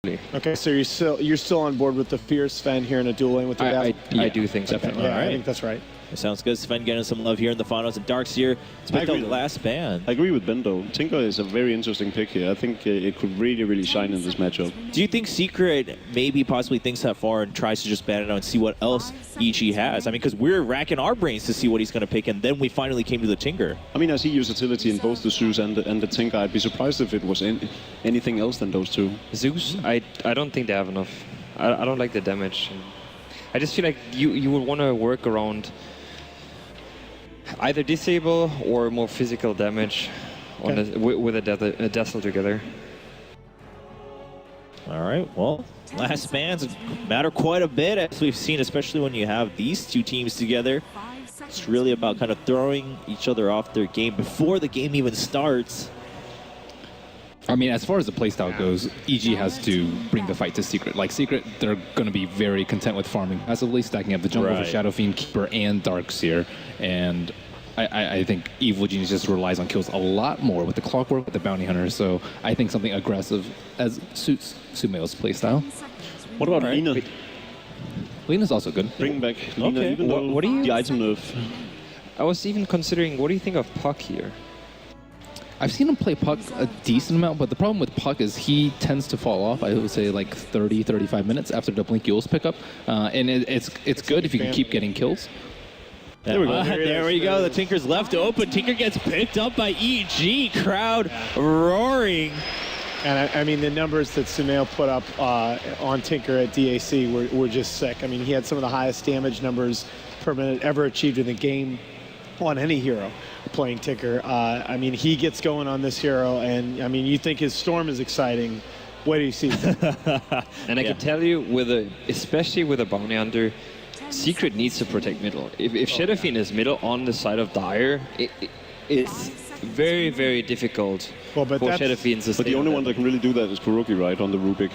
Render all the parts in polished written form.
Okay, so you're still on board with the Fierce Sven here in a duel lane with the I do think so. Definitely. Yeah, right. I think that's right. Sounds good. Sven getting some love here in the finals. And Darkseer, it's been the last band. I agree with Bendo. Tinker is a very interesting pick here. I think it could really, really shine in this matchup. Do you think Secret maybe possibly thinks that far and tries to just ban it out and see what else EG has? I mean, because we're racking our brains to see what he's going to pick, and then we finally came to the Tinker. I mean, I see utility in both the Zeus and the Tinker. I'd be surprised if it was anything else than those two. Zeus, I don't think they have enough. I don't like the damage. I just feel like you would want to work around either disable or more physical damage on with a Dazzle together. All right, well, last bans matter quite a bit, as we've seen, especially when you have these two teams together. It's really about kind of throwing each other off their game before the game even starts. I mean, as far as the playstyle goes, EG has to bring the fight to Secret. Like, Secret, they're going to be very content with farming passively, stacking up the jungle for Shadow Fiend, Keeper, and Darkseer. And I think Evil Genius just relies on kills a lot more with the Clockwork, with the Bounty Hunter. So I think something aggressive as suits Sumeo's playstyle. What about Lina? Lina's also good. Bring back Lina, even though what do you... the item nerf. I was even considering, what do you think of Puck here? I've seen him play Puck a decent amount, but the problem with Puck is he tends to fall off, I would say, like 30, 35 minutes after the Blink Yules pickup. And it's good if you can keep getting kills. There we go. There we go. The Tinker's left open. Tinker gets picked up by EG. Crowd roaring. And I mean, the numbers that Sumeo put up on Tinker at DAC were just sick. I mean, he had some of the highest damage numbers per minute ever achieved in the game on any hero playing Tinker. I mean, he gets going on this hero, and I mean, you think his Storm is exciting. What do you see? And I can tell you, especially with a Bounty Hunter, Secret needs to protect middle. If Shadow Fiend is middle on the side of Dire, it's very, very difficult for Shadow Fiend to stay. But the only one that can really do that is Kuroki, right, on the Rubik.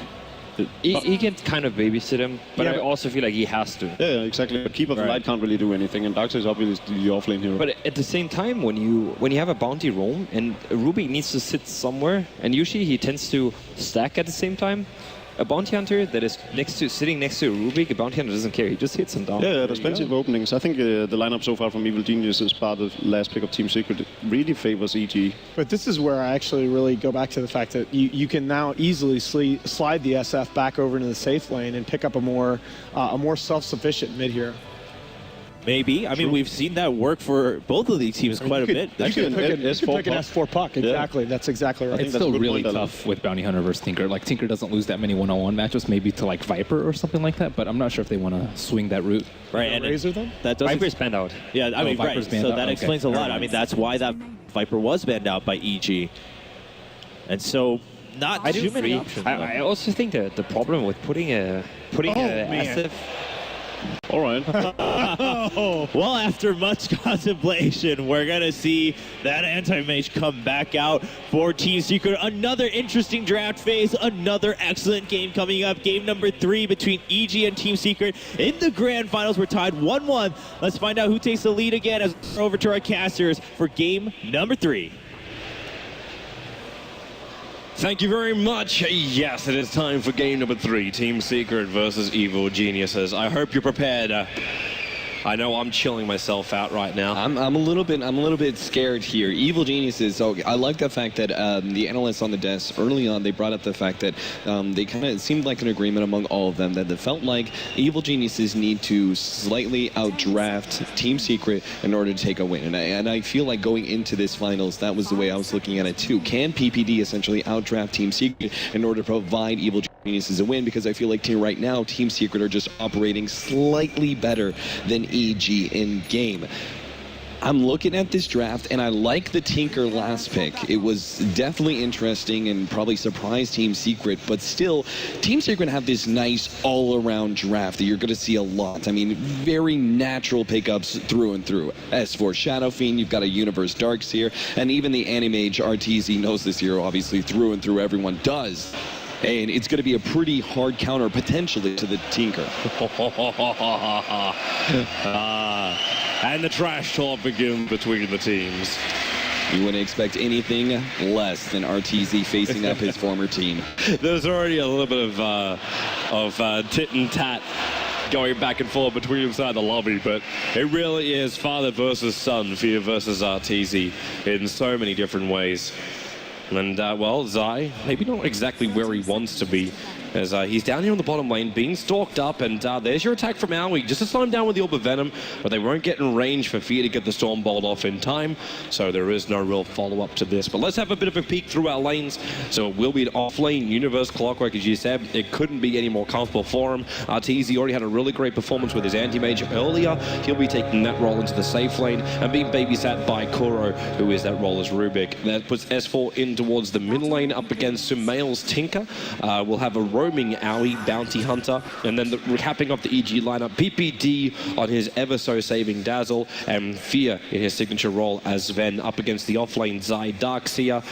He can kind of babysit him, but I also feel like he has to. Yeah, exactly. But Keeper of the Light can't really do anything, and Darkseid is obviously the offlane hero. But at the same time, when you have a bounty roam and Rubik needs to sit somewhere, and usually he tends to stack at the same time. A bounty hunter that is sitting next to a Rubik, a bounty hunter doesn't care. He just hits him down. Yeah, there's plenty of openings. I think the lineup so far from Evil Genius as part of last pick of Team Secret really favors EG. But this is where I actually really go back to the fact that you can now easily slide the SF back over into the safe lane and pick up a more self-sufficient mid hero. Maybe. I mean, we've seen that work for both of these teams quite a bit. You could pick an S4 Puck. Exactly. Yeah. That's exactly right. It's still really tough with Bounty Hunter versus Tinker. Like, Tinker doesn't lose that many one-on-one matchups, maybe to, like, Viper or something like that, but I'm not sure if they want to swing that route. Right. And Razor them? Viper's banned out. Yeah, I mean, Viper's banned so out. that explains a lot. I mean, that's why that Viper was banned out by EG. And so, not too many options. I also think that the problem with putting a SF... All right. Well, after much contemplation, we're going to see that anti-mage come back out for Team Secret. Another interesting draft phase, another excellent game coming up. Game number 3 between EG and Team Secret. In the grand finals, we're tied 1-1. Let's find out who takes the lead again as we're over to our casters for game number 3. Thank you very much. Yes, it is time for game number 3, Team Secret versus Evil Geniuses. I hope you're prepared. I know I'm chilling myself out right now. I'm a little bit scared here. Evil Geniuses. So I like the fact that the analysts on the desk early on, they brought up the fact that they kind of seemed like an agreement among all of them that it felt like Evil Geniuses need to slightly outdraft Team Secret in order to take a win. And I feel like going into this finals, that was the way I was looking at it too. Can PPD essentially outdraft Team Secret in order to provide Evil Geniuses a win? Because I feel like right now Team Secret are just operating slightly better than EG in game. I'm looking at this draft, and I like the Tinker last pick. It was definitely interesting and probably surprised Team Secret, but still, Team Secret have this nice all-around draft that you're going to see a lot. I mean, very natural pickups through and through. As for Shadow Fiend, you've got a Universe Darkseer, and even the Animage RTZ knows this hero, obviously, through and through. Everyone does. And it's going to be a pretty hard counter, potentially, to the Tinker. And the trash talk begins between the teams. You wouldn't expect anything less than RTZ facing up his former team. There's already a little bit of tit and tat going back and forth between inside the lobby, but it really is father versus son, Fia versus RTZ in so many different ways. And, well, Zai, maybe not exactly where he wants to be, as he's down here on the bottom lane, being stalked up, and there's your attack from Aoi, just to slow him down with the Orb of Venom, but they won't get in range for Fia to get the Storm Bolt off in time, so there is no real follow-up to this. But let's have a bit of a peek through our lanes. So it will be an off-lane Universe Clockwork, as you said. It couldn't be any more comfortable for him. RTZ already had a really great performance with his anti-mage earlier. He'll be taking that role into the safe lane and being babysat by Kuro, who is that role as Rubik. That puts S4 in towards the middle lane up against Sumail's Tinker. We'll have a roaming Aoi, Bounty Hunter, and then capping off the EG lineup, PPD on his ever-so-saving Dazzle, and Fia in his signature role as Sven up against the offlane Zai. Darkseer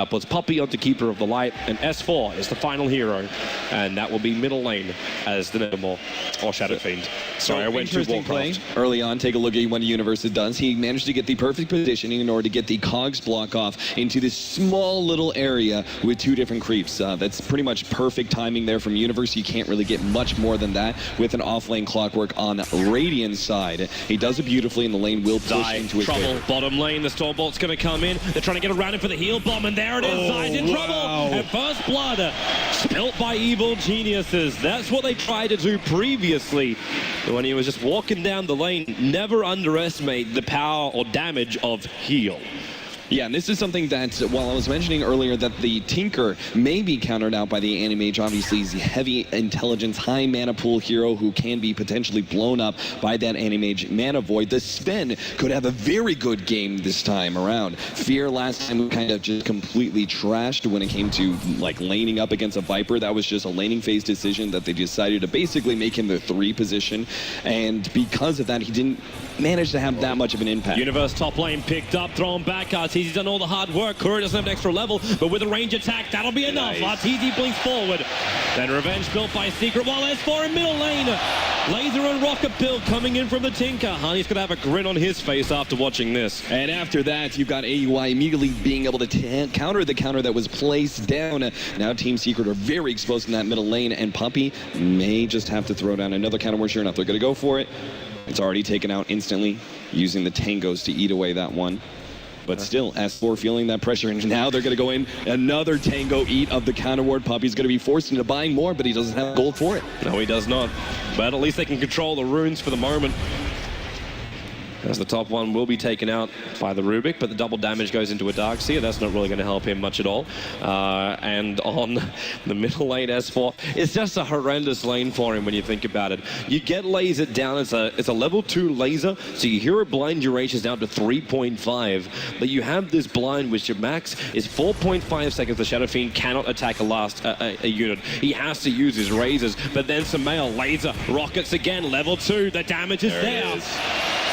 puts Puppey onto Keeper of the Light, and S4 is the final hero, and that will be middle lane as the Nevermore, or Shadow Fiend. Sorry, I went to Warcraft. Early on, take a look at what Universe does. He managed to get the perfect positioning in order to get the Cogs block off into this small little area with 2 different creeps. That's pretty much perfect timing there from Universe. You can't really get much more than that with an off-lane Clockwork on Radiant's side. He does it beautifully, and the lane will push into his trouble. favor. Bottom lane, the Stormbolt's going to come in. They're trying to get around him for the heal bomb, and there it is. Zai's in trouble. And first blood spilt by Evil Geniuses. That's what they tried to do previously when he was just walking down the lane. Never underestimate the power or damage of heal. Yeah, and this is something that, while I was mentioning earlier that the Tinker may be countered out by the Anti-Mage, obviously he's a heavy intelligence, high mana pool hero who can be potentially blown up by that Anti-Mage mana void. The Sven could have a very good game this time around. Fear last time kind of just completely trashed when it came to like laning up against a Viper. That was just a laning phase decision that they decided to basically make him the 3 position, and because of that he didn't manage to have that much of an impact. Universe top lane picked up, thrown back. RTZ's done all the hard work. Kuro doesn't have an extra level, but with a range attack, that'll be enough. RTZ blinks forward. Then Revenge built by Secret, while S4 in middle lane. Laser and Rocket build coming in from the Tinker. Honey's going to have a grin on his face after watching this. And after that, you've got AUI immediately being able to counter the counter that was placed down. Now Team Secret are very exposed in that middle lane, and Puppey may just have to throw down another counter. We're sure enough they're going to go for it. It's already taken out instantly, using the tangos to eat away that one. But still, S4 feeling that pressure, and now they're going to go in. Another tango eat of the counter ward. Puppey's going to be forced into buying more, but he doesn't have gold for it. No, he does not. But at least they can control the runes for the moment. As the top one will be taken out by the Rubik, but the double damage goes into a Darkseer. That's not really going to help him much at all. And on the middle lane, S4, it's just a horrendous lane for him when you think about it. You get lasered down. It's a level 2 laser, so your hero blind duration is down to 3.5. But you have this blind, which your max is 4.5 seconds. The Shadow Fiend cannot attack a unit. He has to use his razors. But then Sumail, laser, rockets again, level 2. The damage is there.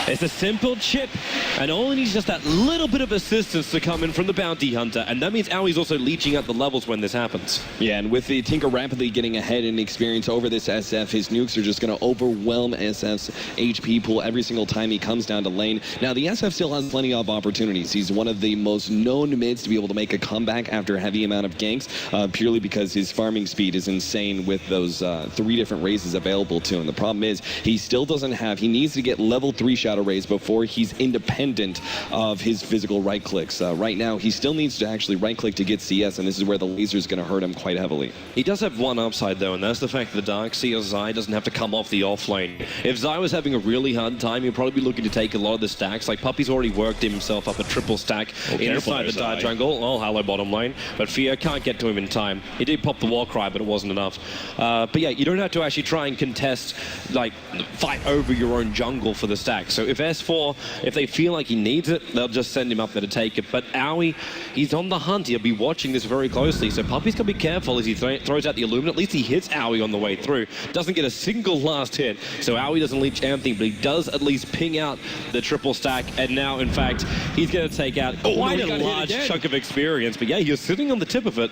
It's a simple chip, and all it needs is just that little bit of assistance to come in from the Bounty Hunter, and that means Aoi's also leeching out the levels when this happens. Yeah, and with the Tinker rapidly getting ahead in experience over this SF, his nukes are just going to overwhelm SF's HP pool every single time he comes down to lane. Now, the SF still has plenty of opportunities. He's one of the most known mids to be able to make a comeback after a heavy amount of ganks, purely because his farming speed is insane with those 3 different raises available to him. The problem is, he still doesn't have, he needs to get level 3 Shadow Raise before he's independent of his physical right clicks. Right now, he still needs to actually right click to get CS, and this is where the laser is going to hurt him quite heavily. He does have one upside though, and that's the fact that the Darkseer Zai doesn't have to come off the off lane. If Zai was having a really hard time, he'll probably be looking to take a lot of the stacks. Like Puppey's already worked himself up a triple stack inside the Dire jungle. Oh, hello bottom lane. But Fia can't get to him in time. He did pop the war cry, but it wasn't enough. But yeah, you don't have to actually try and contest, like, fight over your own jungle for the stack. So if S4, if they feel like he needs it, they'll just send him up there to take it. But Aoi, he's on the hunt. He'll be watching this very closely. So Puppey's going to be careful as he throws out the Illuminate. At least he hits Aoi on the way through. Doesn't get a single last hit. So Aoi doesn't leech anything, but he does at least ping out the triple stack. And now, in fact, he's going to take out quite a large chunk of experience. But yeah, you're sitting on the tip of it.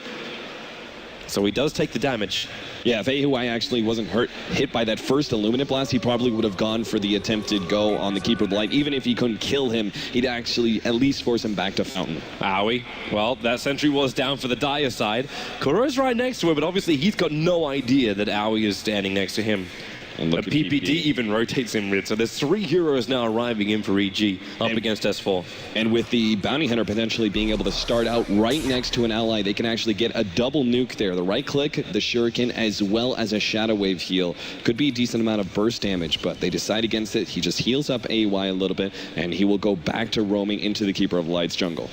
So he does take the damage. Yeah, if AUI actually wasn't hit by that first Illuminate Blast, he probably would have gone for the attempted go on the Keeper of the Light. Even if he couldn't kill him, he'd actually at least force him back to Fountain. Owie. Well, that sentry was down for the Dire side. Kuro's right next to him, but obviously he's got no idea that Owie is standing next to him. And look, PPD even rotates in mid, so there's 3 heroes now arriving in for EG up against S4. And with the Bounty Hunter potentially being able to start out right next to an ally, they can actually get a double nuke there. The right click, the Shuriken, as well as a Shadow Wave heal. Could be a decent amount of burst damage, but they decide against it. He just heals up AY a little bit, and he will go back to roaming into the Keeper of Light's jungle.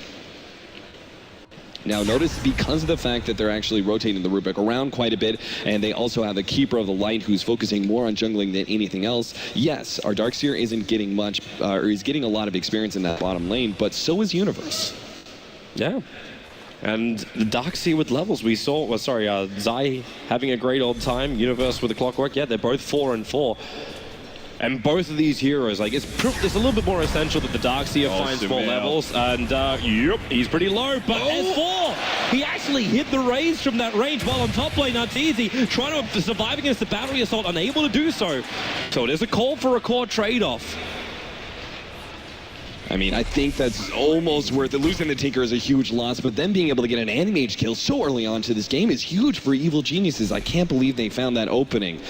Now notice, because of the fact that they're actually rotating the Rubik around quite a bit, and they also have the Keeper of the Light who's focusing more on jungling than anything else, yes, our Darkseer isn't getting much, or he's getting a lot of experience in that bottom lane, but so is Universe. Yeah. And the Darkseer with levels, we saw, well, sorry, Zai having a great old time, Universe with the Clockwork, yeah, they're both 4 and 4. And both of these heroes, like, it's a little bit more essential that the Darkseer finds 4 levels. And, yep, he's pretty low. But S4, he actually hit the raise from that range while on top lane. That's easy. Trying to survive against the battery assault, unable to do so. So it is a call for a core trade-off. I mean, I think that's almost worth it. Losing the Tinker is a huge loss, but then being able to get an Animage kill so early on to this game is huge for Evil Geniuses. I can't believe they found that opening.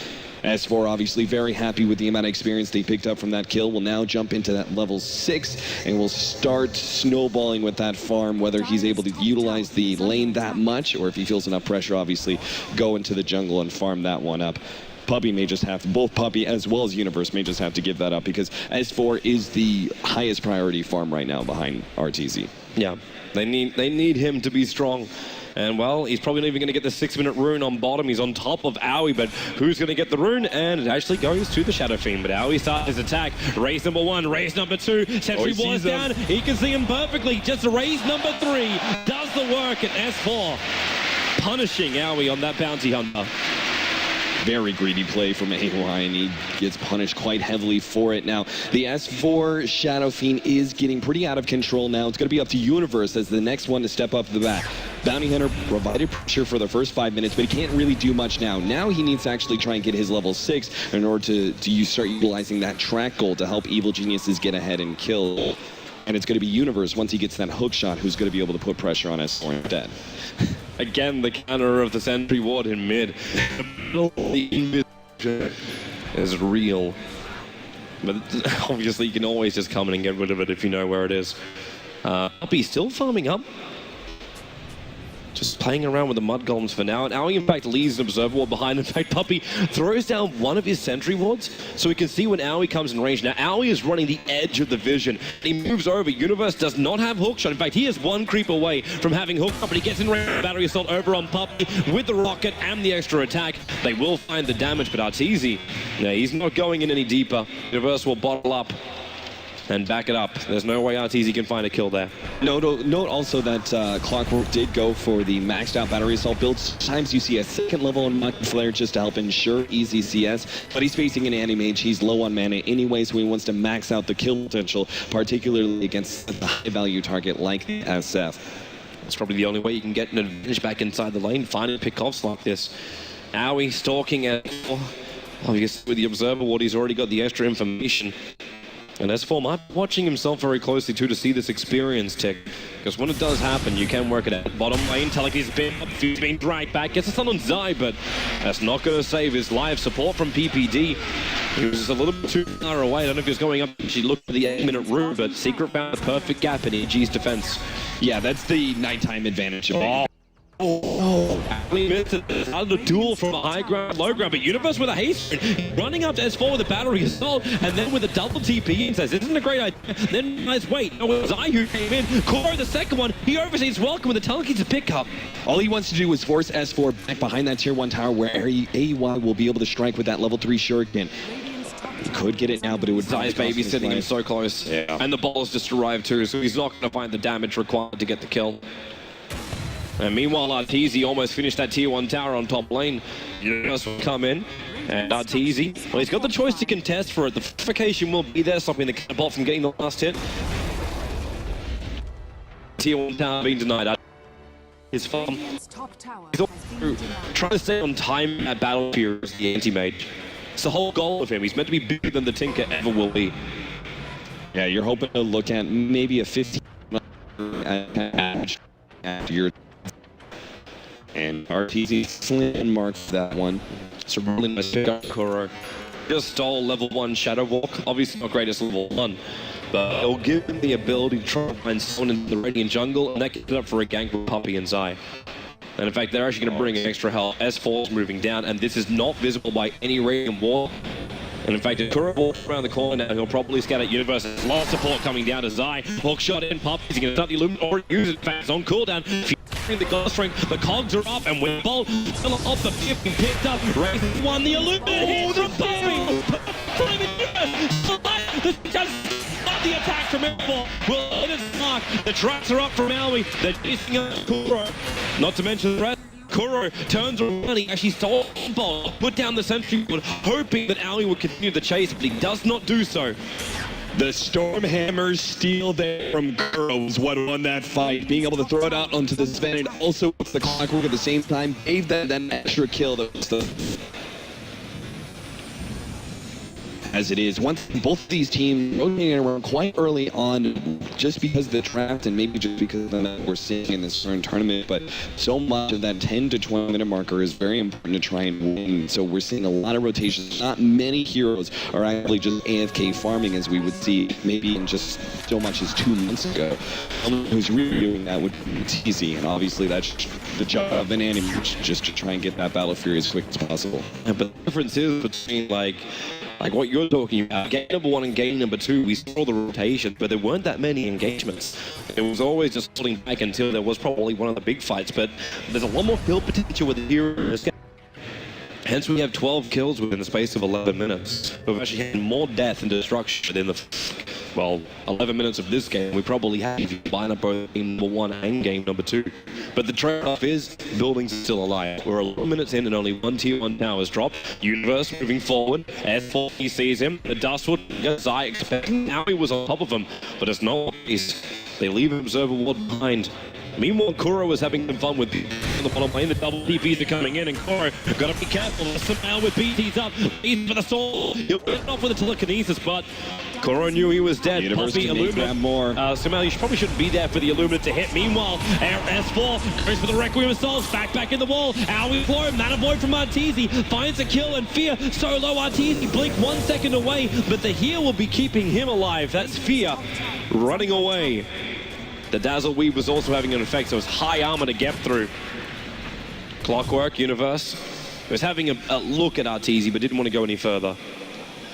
S4 obviously very happy with the amount of experience they picked up from that kill. Will now jump into that level 6 and will start snowballing with that farm, whether he's able to utilize the lane that much or if he feels enough pressure, obviously, go into the jungle and farm that one up. Puppy may just have to, both Puppy as well as Universe may just have to give that up because S4 is the highest priority farm right now behind RTZ. Yeah, they need him to be strong. And, well, he's probably not even going to get the 6-minute rune on bottom. He's on top of Owie, but who's going to get the rune? And it actually goes to the Shadow Fiend. But Owie starts his attack. Raise number 1, raise number 2. Sentry Ward's down. He can see him perfectly. Just raise number 3 does the work at S4. Punishing Owie on that Bounty Hunter. Very greedy play from AY, and he gets punished quite heavily for it. Now, the S4 Shadow Fiend is getting pretty out of control now. It's going to be up to Universe as the next one to step up to the bat. Bounty Hunter provided pressure for the first 5 minutes, but he can't really do much now. Now he needs to actually try and get his level 6 in order to start utilizing that track goal to help Evil Geniuses get ahead and kill. And it's going to be Universe, once he gets that hook shot, who's going to be able to put pressure on S4 instead. Again, the counter of the Sentry Ward in mid. The is real. But obviously, you can always just come in and get rid of it if you know where it is. Puppy's still farming up. Just playing around with the Mud Golems for now. And Owie, in fact, leaves an Observer Ward behind. In fact, Puppy throws down one of his Sentry Wards so he can see when Owie comes in range. Now, Owie is running the edge of the vision. He moves over. Universe does not have Hookshot. In fact, he is 1 creep away from having Hookshot, but he gets in range of Battery Assault over on Puppy with the rocket and the extra attack. They will find the damage, but Arteezy, yeah, he's not going in any deeper. Universe will bottle up and back it up. There's no way Arteezy can find a kill there. Note also that Clockwork did go for the maxed out Battery Assault build. Sometimes you see a 2nd level on Flare just to help ensure easy CS, but he's facing an Animage. He's low on mana anyway, so he wants to max out the kill potential, particularly against a high value target like SF. That's probably the only way you can get an advantage back inside the lane, finding pickoffs like this. Owie stalking at, with the Observer Ward, he's already got the extra information. And S4 might be watching himself very closely too to see this experience tick. Because when it does happen, you can work it out. Bottom lane, Teleki's being dragged back. Gets a stun on Zai, but that's not going to save his life. Support from PPD. He was just a little bit too far away. I don't know if he was going up. She looked at the 8-minute rune, but Secret found the perfect gap in EG's defense. Yeah, that's the nighttime advantage. We missed it. Another duel from a high ground, low ground, but Universe with a haste running up to S4 with a battery assault, and then with a double TP and says, isn't a great idea. Then nice wait. No, it was I who came in. Koro, the second one, he oversees welcome with the Teleki's to pick up. All he wants to do is force S4 back behind that tier 1 tower where AY will be able to strike with that level 3 Shuriken. He could get it now, but it would... Zai's babysitting him so close. Yeah. And the ball's just arrived too, so he's not going to find the damage required to get the kill. And meanwhile, Arteezy almost finished that tier 1 tower on top lane. Universe will come in, and Arteezy, well, he's got the choice to contest for it. The fortification will be there, stopping the Catapult from getting the last hit. Tier 1 tower being denied. his farm. Radiant's top tower He's has also been denied. trying to stay on time at Battlefield as the anti-mage. It's the whole goal of him. He's meant to be bigger than the Tinker ever will be. Yeah, you're hoping to look at maybe a 15 average after your. And RTZ slim marks that one. Surrounding by Kuro. Just stole level 1 Shadow Walk. Obviously not greatest level 1. But it'll give him the ability to try and find someone in the Radiant jungle, and that gets it up for a gank with Puppey and Zai. And in fact, they're actually going to bring in extra help. S4's moving down, and this is not visible by any Radiant wall. And in fact, if Kuro walks around the corner now, he'll probably scout at Universe. There's a lot of support coming down to Zai. Hook shot in, Puppey's going to start the Illuminate, or use it fast on cooldown. The God Strength, the cogs are up, and with Bolt still off the fifth, picked up. Race won the Illuminate from Puppey. The attack from Airborne will hit its mark. The tracks are up from Alwi. They're chasing up Kuro. Not to mention the rest. Kuro turns around, he actually stole the ball, put down the sentry board, hoping that Alwi would continue the chase, but he does not do so. The Stormhammers steal there from Kuro what won that fight. Being able to throw it out onto the Sven and also with the clockwork at the same time gave them that extra kill that was the... As it is, once both of these teams rotating around quite early on, just because of the draft and maybe just because of that we're seeing in this current tournament, but so much of that 10 to 20 minute marker is very important to try and win. So we're seeing a lot of rotations. Not many heroes are actually just AFK farming as we would see maybe in just so much as 2 months ago. Someone who's really doing that would be easy, and obviously that's the job of an anime, just to try and get that Battle Fury as quick as possible. Yeah, but the difference is between like what you're talking about, game number 1 and game number 2, we saw the rotation, but there weren't that many engagements. It was always just pulling back until there was probably one of the big fights, but there's a lot more kill potential with the hero in this game. Hence we have 12 kills within the space of 11 minutes. We've actually had more death and destruction within the, well, 11 minutes of this game. We probably have if you line up both game number 1 and game number 2. But the trade-off is buildings are still alive. We're 11 minutes in and only 1 tier 1 towers dropped. Universe moving forward. S4 he sees him. The Dustwood, Zai expecting. Now he was on top of him, but it's not case. They leave Observer Ward behind. Meanwhile, Kuro is having some fun with in the bottom lane. The double DPs are coming in, and Kuro got to be careful. Somehow with BT's up, he's for the soul. He'll get it off with a telekinesis, but Kuro knew he was dead. Puppey, Illuminate. More. Somehow you probably shouldn't be there for the Illuminate to hit. Meanwhile, S4 goes for the Requiem Assault. Back in the wall. Alwi for him. Mana Void from Arteezy finds a kill, and Fear so low. Arteezy blink 1 second away, but the heal will be keeping him alive. That's Fear running away. The Dazzle Weave was also having an effect, so it's high armor to get through. Clockwork, Universe, was having a look at Arteezy, but didn't want to go any further.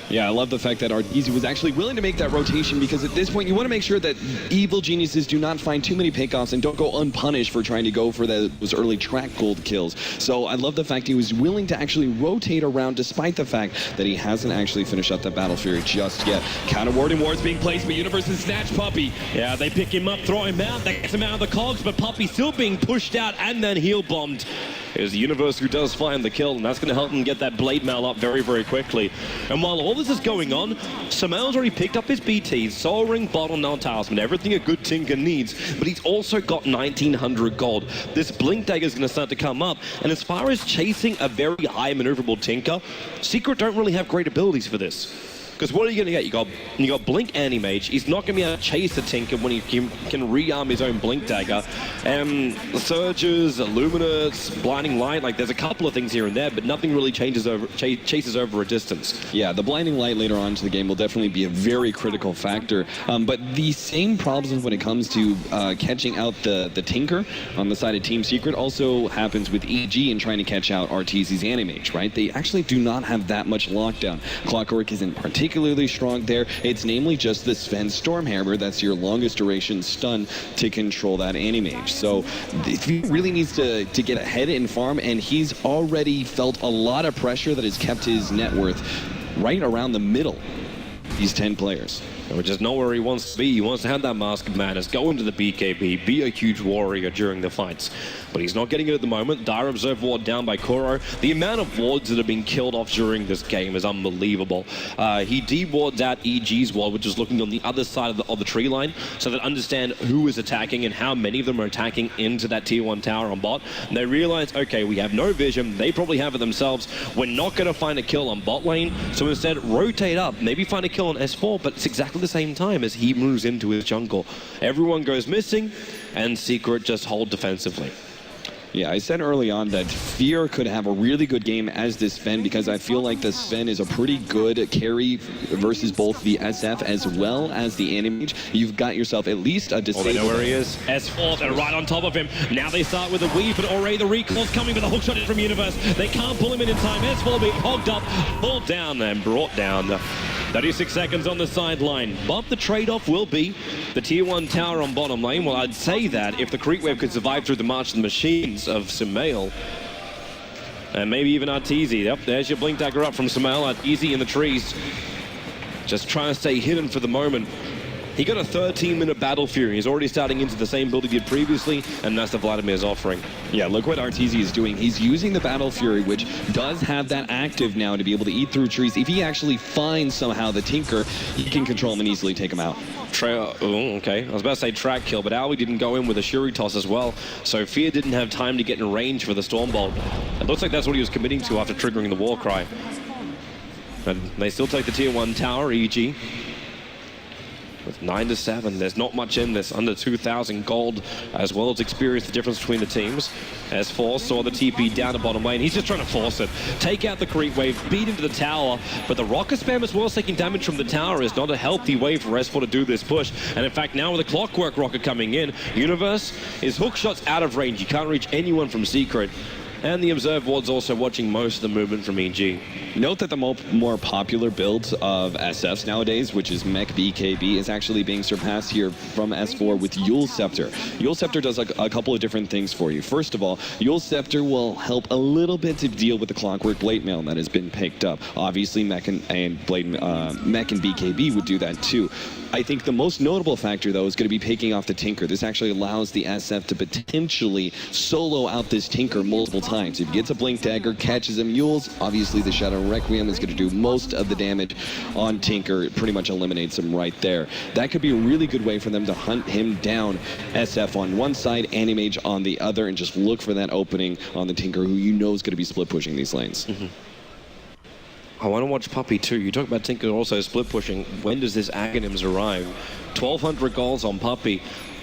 Yeah, I love the fact that Arteezy was actually willing to make that rotation, because at this point you want to make sure that evil geniuses do not find too many pickoffs and don't go unpunished for trying to go for those early track gold kills. So I love the fact he was willing to actually rotate around despite the fact that he hasn't actually finished up that Battle Fury just yet. Counter warding wards being placed, but Universe has snatched Puppey. Yeah, they pick him up, throw him out, that gets him out of the cogs, but Puppey still being pushed out and then heal bombed. It's the Universe who does find the kill, and that's going to help him get that blade mail up very, very quickly. And while all this is going on, Samel's already picked up his BTs, Soul Ring, Bottle, Null Talisman, everything a good Tinker needs, but he's also got 1900 gold. This Blink Dagger is going to start to come up, and as far as chasing a very high maneuverable Tinker, Secret don't really have great abilities for this. Because what are you going to get? You got Blink Anti-Mage. He's not going to be able to chase the Tinker when he can rearm his own Blink Dagger. Surges, Illuminates, Blinding Light, like there's a couple of things here and there, but nothing really chases over a distance. Yeah, the Blinding Light later on to the game will definitely be a very critical factor. But the same problems when it comes to catching out the Tinker on the side of Team Secret also happens with EG in trying to catch out Arteezy's Anti-Mage, right? They actually do not have that much lockdown. Clockwork isn't particularly strong there. It's namely just the Sven Stormhammer that's your longest duration stun to control that Anti-Mage. So he really needs to get ahead in farm, and he's already felt a lot of pressure that has kept his net worth right around the middle, these 10 players. which is not where he wants to be. He wants to have that Mask of Madness, go into the BKB, be a huge warrior during the fights. But he's not getting it at the moment. Dire Observe ward down by Kuro. The amount of wards that have been killed off during this game is unbelievable. He de-wards out EG's ward, which is looking on the other side of the tree line, so that understand who is attacking and how many of them are attacking into that tier 1 tower on bot. And they realize, okay, we have no vision. They probably have it themselves. We're not going to find a kill on bot lane, so instead rotate up, maybe find a kill on S4, but it's exactly the same time as he moves into his jungle. Everyone goes missing, and Secret just hold defensively. Yeah, I said early on that Fear could have a really good game as this Sven, because I feel like the Sven is a pretty good carry versus both the SF as well as the Animage. You've got yourself at least a disabled. Oh, they know where he is. S4, they're right on top of him. Now they start with a weave, but already the recall's coming with a hook shot in from Universe. They can't pull him in time. S4 being hogged up, pulled down, and brought down. 36 seconds on the sideline. But the trade-off will be the tier 1 tower on bottom lane. Well, I'd say that if the creep wave could survive through the March of the Machines of Sumail, and maybe even Arteezy. Yep, there's your blink dagger up from Sumail. Arteezy in the trees, just trying to stay hidden for the moment. He got a 13-minute Battle Fury. He's already starting into the same build he did previously, and that's the Vladimir's offering. Yeah, look what Arteezy is doing. He's using the Battle Fury, which does have that active now to be able to eat through trees. If he actually finds somehow the Tinker, he can control him and easily take him out. Okay. I was about to say track kill, but Aoi didn't go in with a Shuri toss as well, so Fear didn't have time to get in range for the Stormbolt. It looks like that's what he was committing to after triggering the Warcry. And they still take the tier 1 tower, EG. With 9-7, there's not much in this, under 2,000 gold, as well as experience the difference between the teams. S4 saw the TP down the bottom lane. He's just trying to force it. Take out the creep wave, beat into the tower, but the rocket spam as well as taking damage from the tower is not a healthy way for S4 to do this push. And in fact, now with the Clockwork Rocket coming in, Universe is hook shots out of range. You can't reach anyone from Secret. And the Observe ward's also watching most of the movement from EG. Note that the more popular builds of SFs nowadays, which is Mech BKB, is actually being surpassed here from S4 with Yule Scepter. Yule Scepter does a couple of different things for you. First of all, Yule Scepter will help a little bit to deal with the Clockwork Blade Mail that has been picked up. Obviously, Mech and BKB would do that too. I think the most notable factor, though, is going to be picking off the Tinker. This actually allows the SF to potentially solo out this Tinker multiple times. If he gets a Blink Dagger, catches him, Yules, obviously the Shadow Requiem is going to do most of the damage on Tinker. It pretty much eliminates him right there. That could be a really good way for them to hunt him down, SF on one side, Animage on the other, and just look for that opening on the Tinker, who you know is going to be split pushing these lanes. Mm-hmm. I want to watch Puppey too. You talk about Tinker also split pushing. When does this Aghanims arrive? 1,200 goals on Puppey.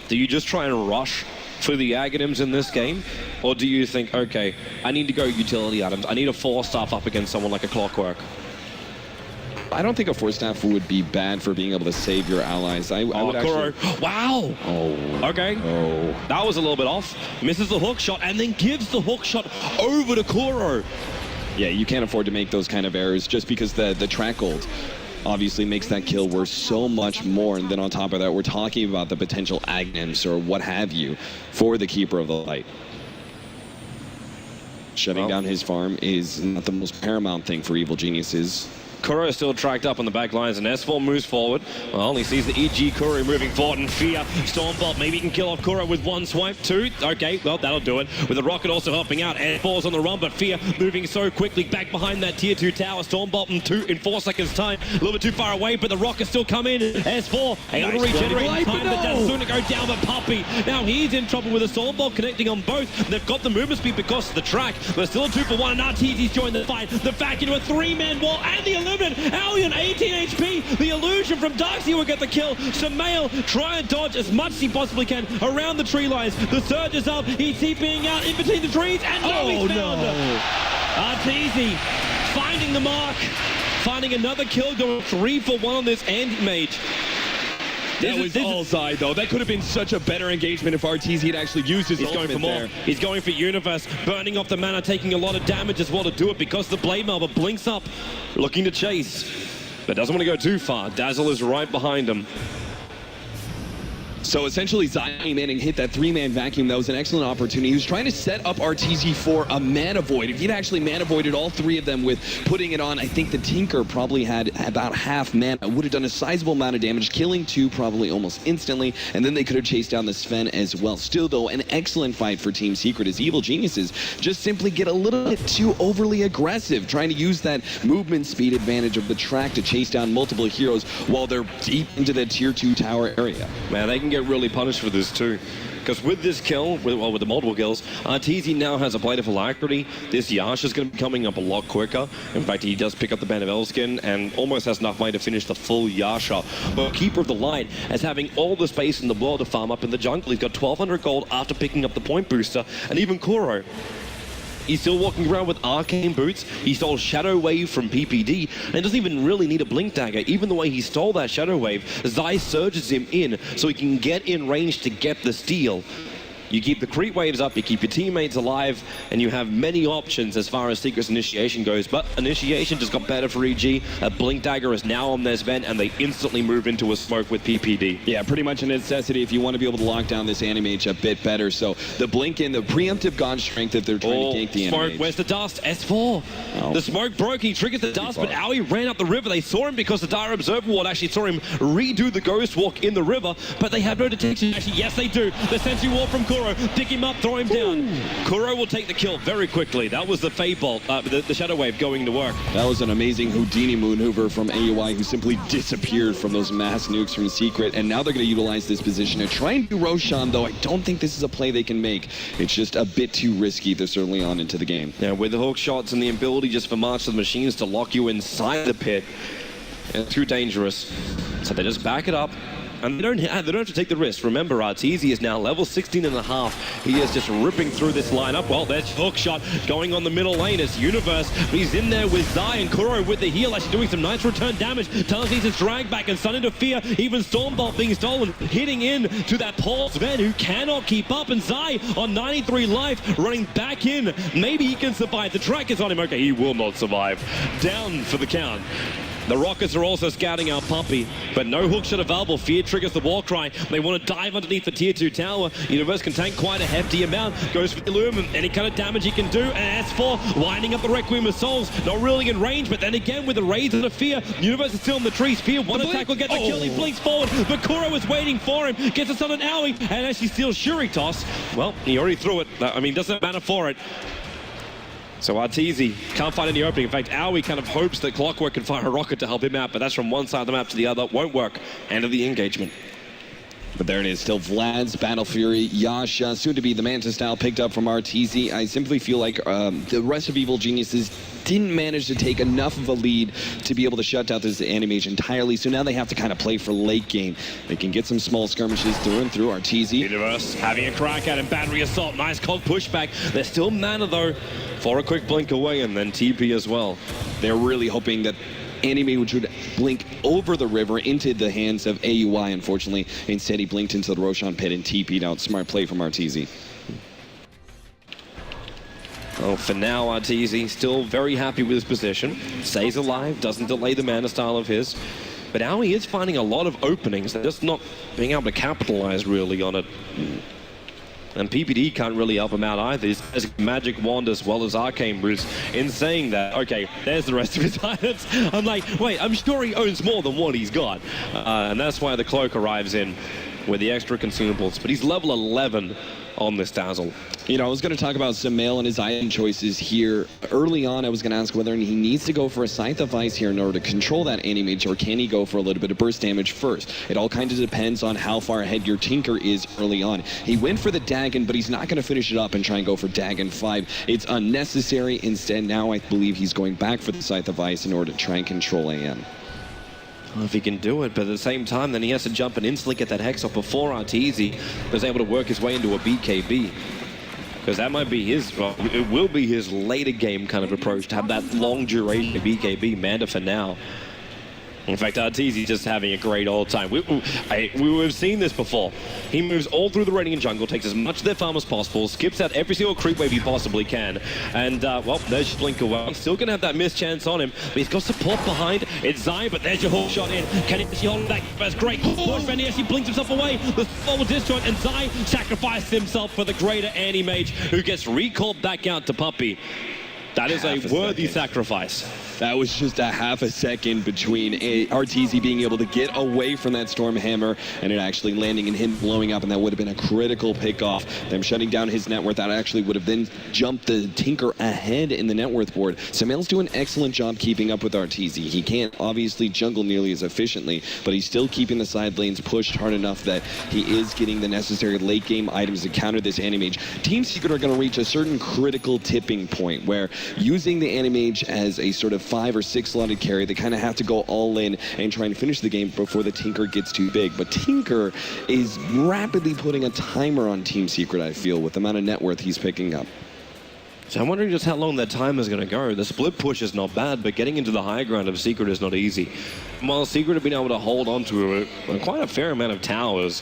Do you just try and rush for the Aghanims in this game? Or do you think, okay, I need to go utility items. I need a 4-staff up against someone like a Clockwork? I don't think a 4-staff would be bad for being able to save your allies. I would actually... Wow! Oh. Okay. Oh. That was a little bit off. Misses the hook shot and then gives the hook shot over to Kuro. Yeah, you can't afford to make those kind of errors just because the track gold obviously makes that kill worth so much more. And then on top of that, we're talking about the potential Aghanims or what have you for the Keeper of the Light. Shutting down his farm is not the most paramount thing for Evil Geniuses. Kuro is still tracked up on the back lines, and S4 moves forward. Well, he sees the EG Kuro moving forward, and Fear. Stormbolt, maybe he can kill off Kuro with one swipe, two. Okay, well, that'll do it. With the rocket also helping out. S4's on the run, but Fear moving so quickly back behind that tier 2 tower. Stormbolt in 4 seconds time. A little bit too far away, but the rocket's still coming in. S4 able to regenerate in time, but that's soon to go down. But Puppey, now he's in trouble with a Stormbolt connecting on both. They've got the movement speed because of the track. They're still a 2-for-1, and Arteezy's joined the fight. The back into a 3-man wall, and the Illuminate. Alien, 18 HP. The illusion from Darkseid will get the kill. Sumail try and dodge as much as he possibly can around the tree lines. The surge is up. He's TPing out in between the trees, and he's found him. Arteezy finding the mark, finding another kill, going 3-for-1 on this Anti-Mage. That was all side, though. That could have been such a better engagement if Arteezy had actually used his ultimate. He's going for more. He's going for Universe, burning off the mana, taking a lot of damage as well to do it because the Blade Mail, but blinks up, looking to chase, but doesn't want to go too far. Dazzle is right behind him. So essentially, Zion Manning hit that 3-man vacuum. That was an excellent opportunity. He was trying to set up RTZ for a mana void. If he'd actually mana voided all 3 of them with putting it on, I think the Tinker probably had about half mana. Would have done a sizable amount of damage, killing 2 probably almost instantly, and then they could have chased down the Sven as well. Still, though, an excellent fight for Team Secret as Evil Geniuses just simply get a little bit too overly aggressive, trying to use that movement speed advantage of the track to chase down multiple heroes while they're deep into the tier 2 tower area. Man, they can get really punished for this too. Because with this kill, with the multiple kills, TZ now has a blade of alacrity. This Yash is going to be coming up a lot quicker. In fact, he does pick up the Band of Elskin and almost has enough money to finish the full Yasha. But Keeper of the Light, as having all the space in the world to farm up in the jungle, he's got 1,200 gold after picking up the point booster. And even Kuro, he's still walking around with arcane boots. He stole Shadow Wave from PPD and doesn't even really need a Blink Dagger. Even the way he stole that Shadow Wave, Zai surges him in so he can get in range to get the steal. You keep the creep waves up, you keep your teammates alive, and you have many options as far as Secret's Initiation goes. But Initiation just got better for EG. A Blink Dagger is now on their Sven, and they instantly move into a smoke with PPD. Yeah, pretty much a necessity if you want to be able to lock down this Animage a bit better. So the Blink in, the preemptive God Strength that they're trying to gank the Smoke, Animage. where's the dust? S4. Oh. The smoke broke, he triggered the dust, but Aoi ran up the river. They saw him because the Dire Observer Ward actually saw him redo the Ghost Walk in the river, but they have no detection. Actually, yes, they do. The Sentry Ward from Kuro, pick him up, throw him down. Kuro will take the kill very quickly. That was the Fade Bolt, the Shadow Wave going to work. That was an amazing Houdini maneuver from AUI, who simply disappeared from those mass nukes from Secret, and now they're going to utilize this position to try and do Roshan, though I don't think this is a play they can make. It's just a bit too risky this early on into the game. Yeah, with the hook shots and the ability just for March of the Machines to lock you inside the pit, too dangerous. So they just back it up. And they don't have to take the risk. Remember, Arteezy is now level 16.5. He is just ripping through this lineup. Well, there's Hookshot going on the middle lane as Universe. He's in there with Zai and Kuro with the heal, actually doing some nice return damage. Talon needs his drag back and Sun into fear. Even Stormbolt being stolen, hitting in to that Paul Sven who cannot keep up. And Zai on 93 life, running back in. Maybe he can survive. The track is on him. Okay, he will not survive. Down for the count. The Rockets are also scouting out Puppy, but no hookshot available. Fear triggers the war cry. They want to dive underneath the tier 2 tower. Universe can tank quite a hefty amount. Goes for the Illum, any kind of damage he can do. And S4 winding up the Requiem of Souls. Not really in range, but then again with the Raids and the Fear, Universe is still in the trees. Fear, one attack will get the kill. He blinks forward, but Kuro is waiting for him. Gets us on an Aoi, and actually steals Shuritos. Well, he already threw it. I mean, doesn't matter for it. So Arteezy can't find any opening. In fact, Aoi kind of hopes that Clockwork can fire a rocket to help him out, but that's from one side of the map to the other. Won't work. End of the engagement. But there it is, still Vlad's Battle Fury, Yasha, soon to be the Manta style picked up from Arteezy. I simply feel like the rest of Evil Geniuses didn't manage to take enough of a lead to be able to shut down this Animage entirely, so now they have to kind of play for late game. They can get some small skirmishes through and through. Arteezy. Universe having a crack at him, battery assault, nice cog pushback. They're still mana though, for a quick blink away and then TP as well. They're really hoping that Animage would blink over the river into the hands of AUI, unfortunately. Instead, he blinked into the Roshan pit and TP'd out. Smart play from Arteezy. Well, for now, Arteezy still very happy with his position. Stays alive, doesn't delay the mana style of his. But Aoi is finding a lot of openings. They're just not being able to capitalize really on it. And PPD can't really help him out either. He's has Magic Wand as well as Arcane Roots. In saying that, okay, there's the rest of his items. I'm like, wait, I'm sure he owns more than what he's got. And that's why the Cloak arrives in with the extra consumables. But he's level 11 on this Dazzle. You know, I was going to talk about Sumail and his item choices here. Early on, I was going to ask whether he needs to go for a Scythe of Ice here in order to control that Animage, or can he go for a little bit of burst damage first? It all kind of depends on how far ahead your Tinker is early on. He went for the Dagon, but he's not going to finish it up and try and go for Dagon 5. It's unnecessary. Instead, now I believe he's going back for the Scythe of Ice in order to try and control AM. Well, if he can do it, but at the same time, then he has to jump and instantly get that Hex off before Arteezy was able to work his way into a BKB. Because that might be his, well, it will be his later game kind of approach to have that long duration BKB. Manda for now. In fact, Arteezy just having a great old time. We've seen this before. He moves all through the Radiant jungle, takes as much of their farm as possible, skips out every single creep wave he possibly can, and, well, there's Blink away. He's still going to have that missed chance on him, but he's got support behind. It's Zai, but there's your hook shot in. Can he hold back? That's great. Push, Van he blinks himself away. The forward disjoint, and Zai sacrificed himself for the greater anti-mage, who gets recalled back out to Puppey. That is a worthy sacrifice. That was just a half a second between Arteezy being able to get away from that Storm Hammer and it actually landing and him blowing up, and that would have been a critical pick-off. Them shutting down his net worth, that actually would have then jumped the Tinker ahead in the net worth board. Sumail's doing an excellent job keeping up with Arteezy. He can't obviously jungle nearly as efficiently, but he's still keeping the side lanes pushed hard enough that he is getting the necessary late-game items to counter this Animage. Team Secret are going to reach a certain critical tipping point where using the Animage as a sort of 5 or 6 slotted carry, they kind of have to go all in and try and finish the game before the Tinker gets too big. But Tinker is rapidly putting a timer on Team Secret, I feel, with the amount of net worth he's picking up. So I'm wondering just how long that time is going to go. The split push is not bad, but getting into the high ground of Secret is not easy. While Secret have been able to hold on to quite a fair amount of towers,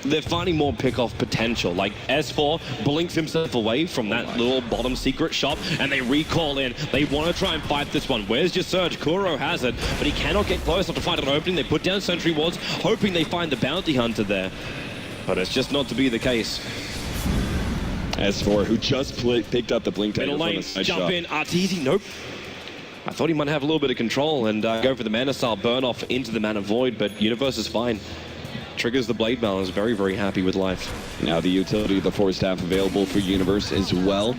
they're finding more pick-off potential. Like S4 blinks himself away from that little bottom secret shop, and they recall in. They want to try and fight this one. Where's your surge? Kuro has it, but he cannot get close enough to find an opening. They put down sentry wards, hoping they find the bounty hunter there. But it's just not to be the case. S4, who just picked up the blink dagger Middle from lane, a side jump shot. in. Arteezy, nope. I thought he might have a little bit of control and go for the Mana Style burn off into the Mana Void, but Universe is fine. Triggers the Blade Balance, very, very happy with life. Now the utility of the Force Staff available for Universe as well.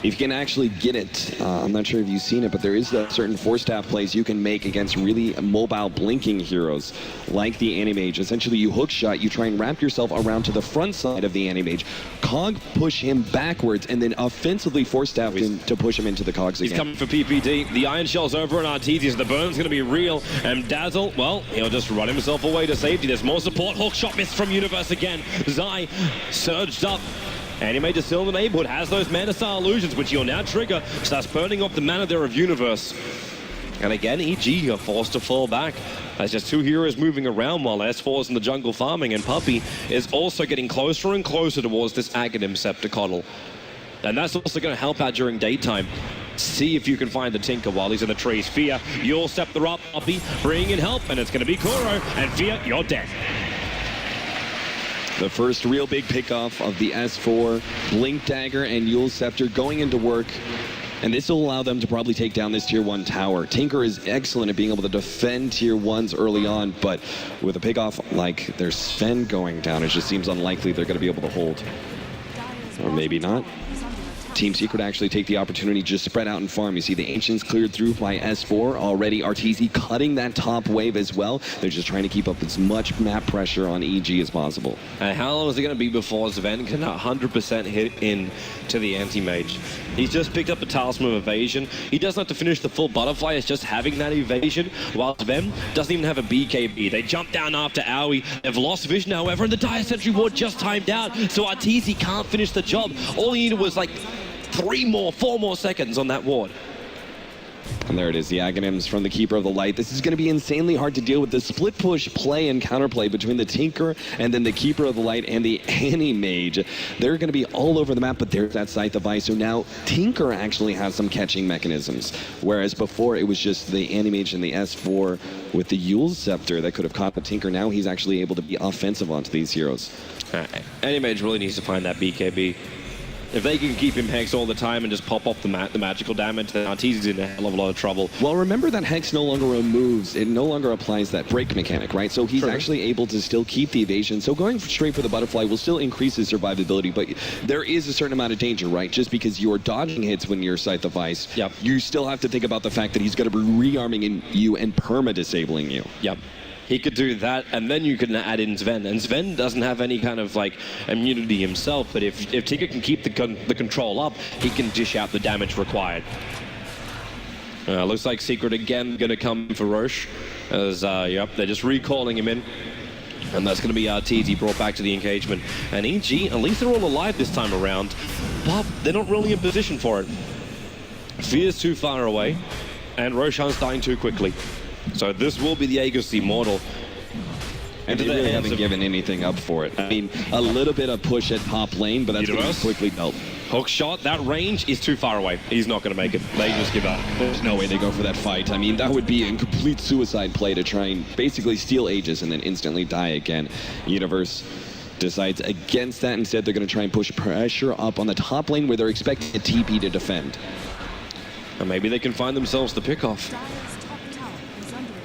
If you can actually get it, I'm not sure if you've seen it, but there is a certain Force Staff plays you can make against really mobile blinking heroes like the Animage. Essentially, you hook shot, you try and wrap yourself around to the front side of the Animage, Cog push him backwards, and then offensively Force Staff to push him into the Cogs again. He's coming for PPD. The Iron Shell's over on Arteezy, so the burn's going to be real. And Dazzle, well, he'll just run himself away to safety. There's more support. Hook shot missed from Universe again. Zai surged up. Animage is still in the neighborhood, has those Mana Style illusions, which you'll now trigger, starts burning off the mana there of Universe. And again, EG are forced to fall back. There's just 2 heroes moving around while S4 is in the jungle farming, and Puppey is also getting closer and closer towards this Aghanim Scepter. And that's also going to help out during daytime. See if you can find the Tinker while he's in the trees. Fear, you'll Scepter up, Puppey, bring in help, and it's going to be Kuro, and Fear, you're dead. The first real big pickoff of the S4, Blink Dagger and Yule Scepter going into work. And this will allow them to probably take down this Tier 1 tower. Tinker is excellent at being able to defend Tier 1s early on, but with a pickoff like their Sven going down, it just seems unlikely they're going to be able to hold. Or maybe not. Team Secret actually take the opportunity to just spread out and farm. You see the Ancients cleared through by S4 already. Arteezy cutting that top wave as well. They're just trying to keep up as much map pressure on EG as possible. And how long is it going to be before Sven can 100% hit in to the anti-mage? He's just picked up a Talisman of Evasion. He doesn't have to finish the full butterfly. It's just having that evasion, while Sven doesn't even have a BKB. They jump down after Aoi. They've lost vision, however, and the Dire Sentry Ward just timed out, so Arteezy can't finish the job. All he needed was like 4 more seconds on that ward. And there it is, the Aghanims from the Keeper of the Light. This is going to be insanely hard to deal with. The split push play and counterplay between the Tinker and then the Keeper of the Light and the Anti-Mage. They're going to be all over the map, but there's that Scythe of Ice. So now Tinker actually has some catching mechanisms, whereas before it was just the Anti-Mage and the S4 with the Yule Scepter that could have caught the Tinker. Now he's actually able to be offensive onto these heroes. Anti-Mage really needs to find that BKB. If they can keep him Hex all the time and just pop off the magical damage, then Arteezy's in a hell of a lot of trouble. Well, remember that Hex no longer removes, it no longer applies that break mechanic, right? So he's actually able to still keep the evasion. So going straight for the butterfly will still increase his survivability, but there is a certain amount of danger, right? Just because you're dodging hits when you're Scythe of Ice, you still have to think about the fact that he's going to be rearming you and perma-disabling you. Yep. He could do that, and then you can add in Sven. And Sven doesn't have any kind of like immunity himself, but if Tinker can keep the control up, he can dish out the damage required. Looks like Secret again going to come for Roche, as they're just recalling him in. And that's going to be Arteezy brought back to the engagement. And EG, at least they're all alive this time around, but they're not really in position for it. Fear's too far away, and Roshan's dying too quickly. So this will be the Aegis Immortal. And they really haven't given anything up for it. I mean, a little bit of push at top lane, but that's going to be quickly dealt. Hook shot, that range is too far away. He's not going to make it. They just give up. There's no way they go for that fight. I mean, that would be a complete suicide play to try and basically steal Aegis and then instantly die again. Universe decides against that. Instead, they're going to try and push pressure up on the top lane where they're expecting a TP to defend. And maybe they can find themselves the pick-off.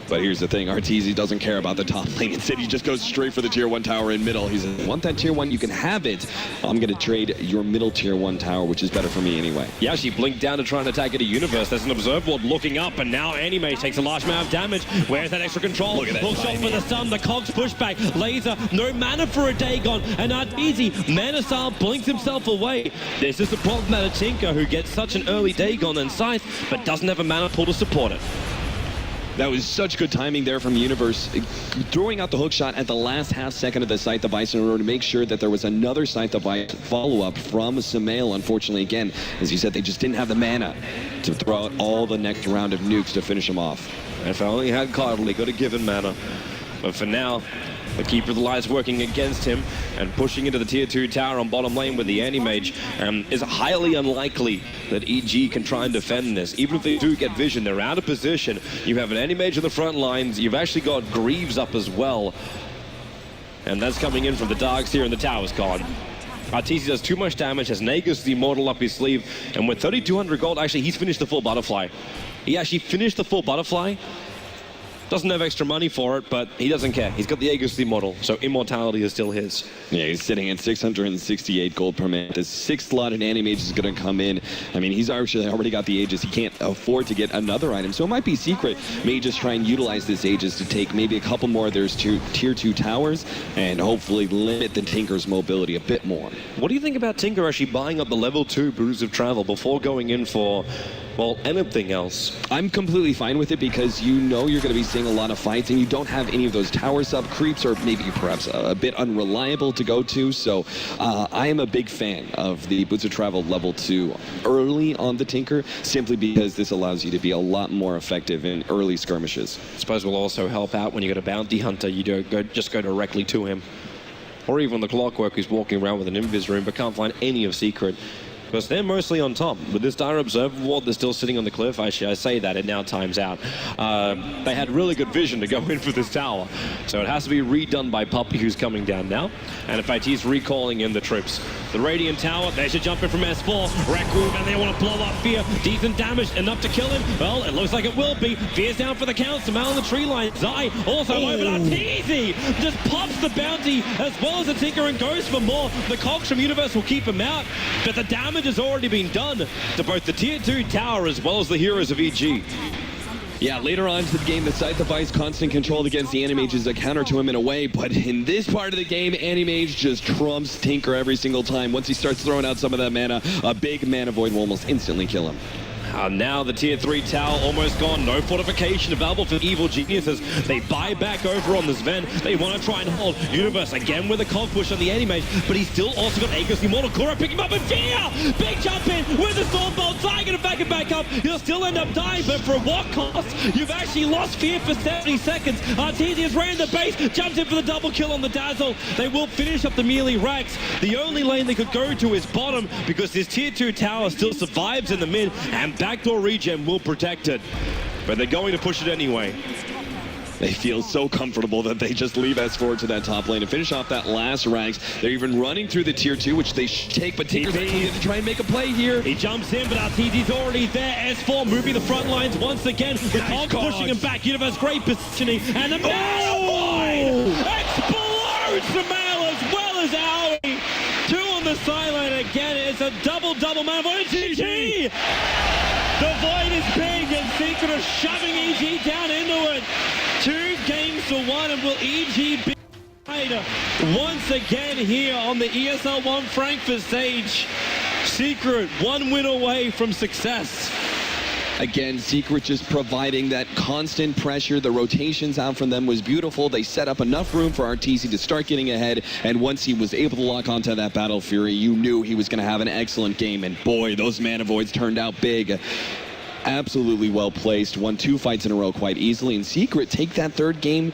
But here's the thing, Arteezy doesn't care about the top lane. Instead, he just goes straight for the tier 1 tower in middle. He says, want that tier 1, you can have it. I'm going to trade your middle tier 1 tower, which is better for me anyway. Yeah, she blinked down to try and attack at a Universe. There's an Observe Ward looking up, and now Anime takes a large amount of damage. Where's that extra control? Look at that. Hook shot for the stun, the Cogs pushback. Laser, no mana for a Dagon, and Arteezy, Manasar blinks himself away. This is the problem at a Tinker who gets such an early Dagon and Scythe, but doesn't have a mana pool to support it. That was such good timing there from Universe, throwing out the hook shot at the last half second of the Scythe device in order to make sure that there was another Scythe device follow-up from Sumail. Unfortunately, again, as you said, they just didn't have the mana to throw out all the next round of nukes to finish him off. If I only had Coddle, he could have given mana. But for now, the Keeper of the Light is working against him and pushing into the tier 2 tower on bottom lane with the Anti-Mage. Is highly unlikely that EG can try and defend this. Even if they do get vision, they're out of position. You have an Anti-Mage on the front lines. You've actually got Greaves up as well. And that's coming in from the Darks here, and the tower's gone. Arteezy does too much damage, has Nagus the Immortal up his sleeve, and with 3,200 gold, actually, he's finished the full Butterfly. He actually finished the full Butterfly. Doesn't have extra money for it, but he doesn't care. He's got the Aegis Immortal, so immortality is still his. Yeah, he's sitting at 668 gold per minute. The 6th slot in Anti-Mage is going to come in. I mean, he's actually already got the Aegis. He can't afford to get another item, so it might be Secret may just try and utilize this Aegis to take maybe a couple more of their tier 2 towers and hopefully limit the Tinker's mobility a bit more. What do you think about Tinker actually buying up the level 2 Brews of Travel before going in for, well, anything else? I'm completely fine with it because you know you're going to be seeing a lot of fights and you don't have any of those tower sub creeps or maybe perhaps a bit unreliable to go to. So I am a big fan of the Boots of Travel level 2 early on the Tinker simply because this allows you to be a lot more effective in early skirmishes. I suppose will also help out when you got a bounty hunter. You don't just go directly to him. Or even the Clockwork who's walking around with an invis room but can't find any of Secret. Because they're mostly on top. With this Dire Observer Ward, they're still sitting on the cliff. Actually, I say that, it now times out. They had really good vision to go in for this tower. So it has to be redone by Puppy, who's coming down now. And in fact, he's recalling in the troops. The Radiant Tower, they should jump in from S4. Raccoon, and they want to blow up Fear. Decent damage, enough to kill him. Well, it looks like it will be. Fear's down for the count. Sumail on the tree line. Zai also over Arteezy. Just pops the bounty as well as the Tinker and goes for more. The Cogs from Universe will keep him out. But the damage has already been done to both the tier 2 tower as well as the heroes of EG. Yeah, later on to the game, the Scythe device constant control against the Anti-Mage is a counter to him in a way, but in this part of the game, Anti-Mage just trumps Tinker every single time. Once he starts throwing out some of that mana, a big mana void will almost instantly kill him. Now the tier 3 tower almost gone. No fortification available for Evil Geniuses. They buy back over on this Ven. They want to try and hold Universe again with a cog push on the Anti-Mage, but he's still also got Aegis Immortal. Kura picking him up and Fear! Big jump in with the Stormbolt. Zai gonna back it back up. He'll still end up dying, but for what cost? You've actually lost Fear for 70 seconds. Arteezy has ran the base, jumped in for the double kill on the Dazzle. They will finish up the melee racks. The only lane they could go to is bottom because this tier 2 tower still survives in the mid, and backdoor regen will protect it, but they're going to push it anyway. They feel so comfortable that they just leave S4 to that top lane and finish off that last ranks. They're even running through the tier 2, which they should take, but Tinker's actually going to try and make a play here. He jumps in, but Arteezy's already there. S4 moving the front lines once again. The Cogs pushing him back. Universe great positioning, and the Mana explodes Sumail as well as Aoi. 2 on the sideline again. It's a double Mana void. GG! The void is big, and Secret are shoving EG down into it. 2 games to 1, and will EG be once again here on the ESL 1 Frankfurt stage? Secret 1 win away from success. Again, Secret just providing that constant pressure. The rotations out from them was beautiful. They set up enough room for Arteezy to start getting ahead, and once he was able to lock onto that Battle Fury, you knew he was going to have an excellent game, and boy, those mana voids turned out big. absolutely well placed, won 2 fights in a row quite easily, and Secret take that third game